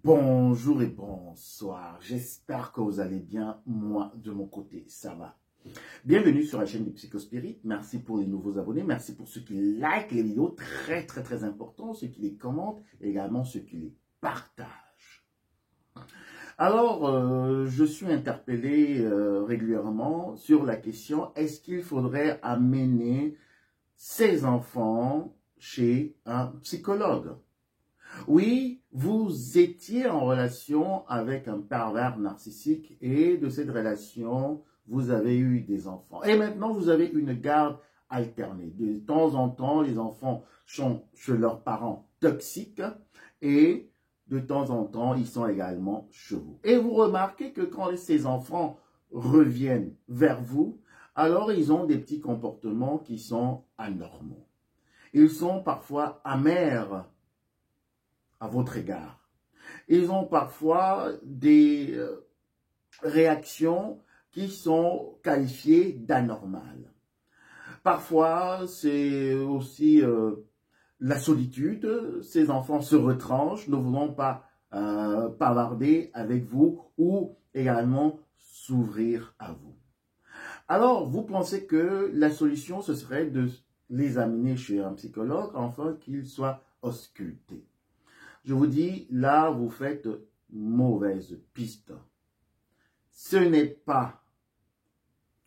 Bonjour et bonsoir, j'espère que vous allez bien, moi de mon côté, ça va. Bienvenue sur la chaîne du Psychospirit, merci pour les nouveaux abonnés, merci pour ceux qui likent les vidéos, très important, ceux qui les commentent, et également ceux qui les partagent. Alors, je suis interpellé régulièrement sur la question, est-ce qu'il faudrait amener ses enfants chez un psychologue? Oui, vous étiez en relation avec un pervers narcissique et de cette relation, vous avez eu des enfants. Et maintenant, vous avez une garde alternée. De temps en temps, les enfants sont chez leurs parents toxiques et de temps en temps, ils sont également chez vous. Et vous remarquez que quand ces enfants reviennent vers vous, alors ils ont des petits comportements qui sont anormaux. Ils sont parfois amers à votre égard. Ils ont parfois des réactions qui sont qualifiées d'anormales. Parfois, c'est aussi la solitude. Ces enfants se retranchent, ne voulant pas bavarder avec vous ou également s'ouvrir à vous. Alors, vous pensez que la solution, ce serait de les amener chez un psychologue afin qu'ils soient auscultés. Je vous dis, là, vous faites mauvaise piste. Ce n'est pas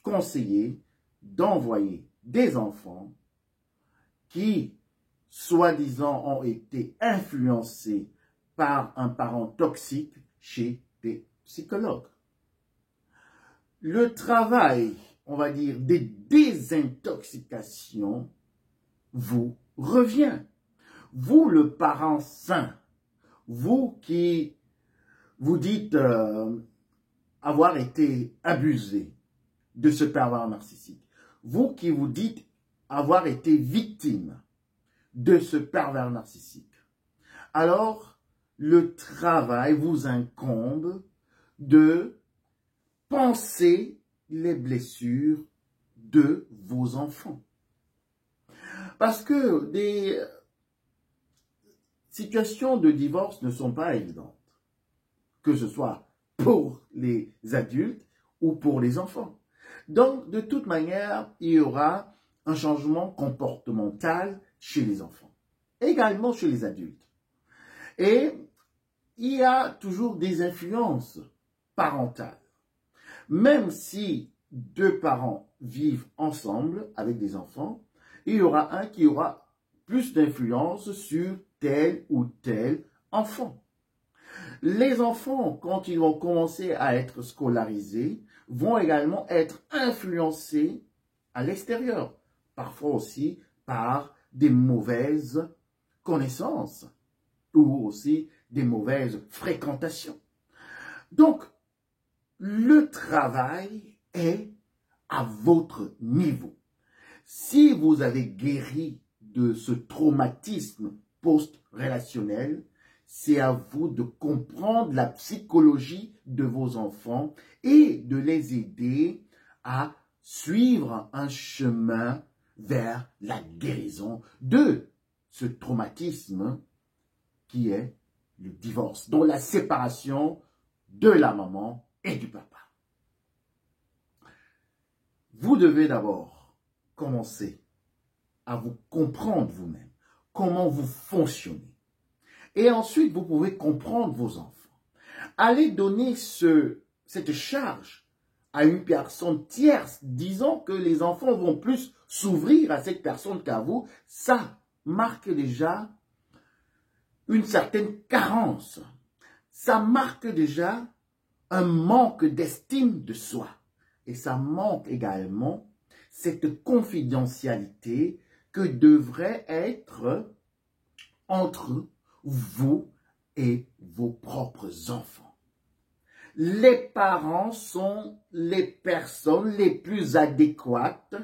conseillé d'envoyer des enfants qui, soi-disant, ont été influencés par un parent toxique chez des psychologues. Le travail, on va dire, des désintoxications vous revient. Vous, le parent sain, vous qui vous dites avoir été abusé de ce pervers narcissique, vous qui vous dites avoir été victime de ce pervers narcissique, alors le travail vous incombe de penser les blessures de vos enfants. Parce que des situations de divorce ne sont pas évidentes, que ce soit pour les adultes ou pour les enfants. Donc, de toute manière, il y aura un changement comportemental chez les enfants, également chez les adultes. Et il y a toujours des influences parentales. Même si deux parents vivent ensemble avec des enfants, il y aura un qui aura plus d'influence sur tel ou tel enfant. Les enfants, quand ils vont commencer à être scolarisés, vont également être influencés à l'extérieur, parfois aussi par des mauvaises connaissances ou aussi des mauvaises fréquentations. Donc, le travail est à votre niveau. Si vous avez guéri de ce traumatisme post-relationnel, c'est à vous de comprendre la psychologie de vos enfants et de les aider à suivre un chemin vers la guérison de ce traumatisme qui est le divorce, dont la séparation de la maman et du papa. Vous devez d'abord commencer à vous comprendre vous-même, comment vous fonctionnez. Et ensuite, vous pouvez comprendre vos enfants. Allez donner cette charge à une personne tierce, disant que les enfants vont plus s'ouvrir à cette personne qu'à vous. Ça marque déjà une certaine carence. Ça marque déjà un manque d'estime de soi. Et ça manque également cette confidentialité que devrait être entre vous et vos propres enfants. Les parents sont les personnes les plus adéquates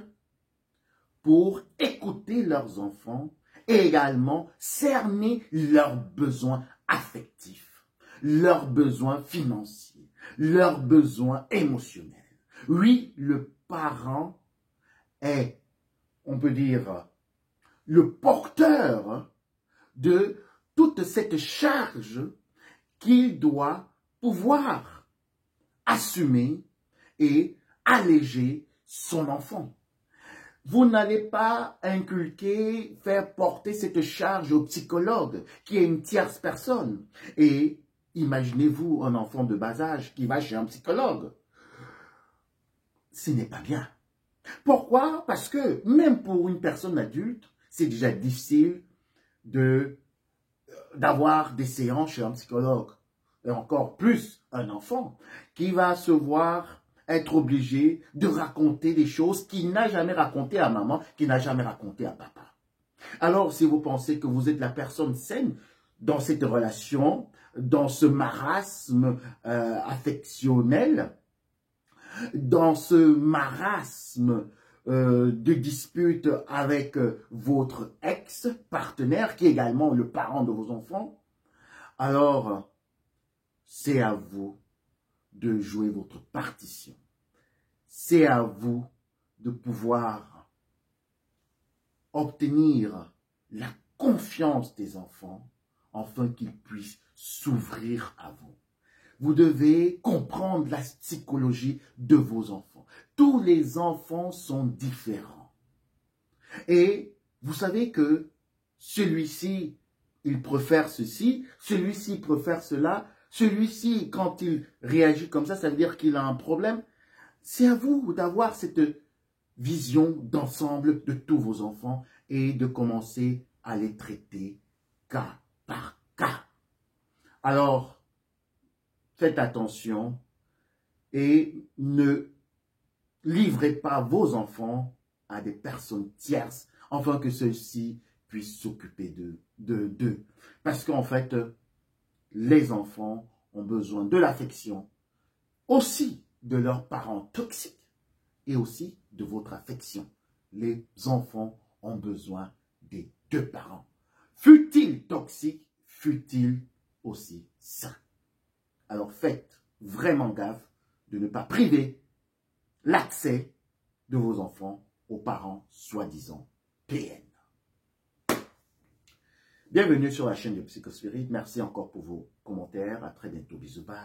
pour écouter leurs enfants et également cerner leurs besoins affectifs, leurs besoins financiers, leurs besoins émotionnels. Oui, le parent est, on peut dire, le porteur de toute cette charge qu'il doit pouvoir assumer et alléger son enfant. Vous n'allez pas inculquer, faire porter cette charge au psychologue, qui est une tierce personne. Et imaginez-vous un enfant de bas âge qui va chez un psychologue. Ce n'est pas bien. Pourquoi? Parce que même pour une personne adulte, c'est déjà difficile d'avoir des séances chez un psychologue. Et encore plus un enfant qui va se voir être obligé de raconter des choses qu'il n'a jamais racontées à maman, qu'il n'a jamais racontées à papa. Alors, si vous pensez que vous êtes la personne saine dans cette relation, dans ce marasme affectionnel, dans ce marasme de dispute avec votre ex-partenaire, qui est également le parent de vos enfants, alors c'est à vous de jouer votre partition. C'est à vous de pouvoir obtenir la confiance des enfants afin qu'ils puissent s'ouvrir à vous. Vous devez comprendre la psychologie de vos enfants. Tous les enfants sont différents. Et vous savez que celui-ci, il préfère ceci, celui-ci préfère cela, celui-ci, quand il réagit comme ça veut dire qu'il a un problème. C'est à vous d'avoir cette vision d'ensemble de tous vos enfants et de commencer à les traiter cas par cas. Alors, faites attention et ne livrez pas vos enfants à des personnes tierces afin que ceux-ci puissent s'occuper d'eux. Parce qu'en fait, les enfants ont besoin de l'affection, aussi de leurs parents toxiques et aussi de votre affection. Les enfants ont besoin des deux parents. Fut-il toxique, fut-il aussi sain. Alors faites vraiment gaffe de ne pas priver l'accès de vos enfants aux parents soi-disant PN. Bienvenue sur la chaîne de Psychospirit. Merci encore pour vos commentaires. À très bientôt. Bisous. Bye.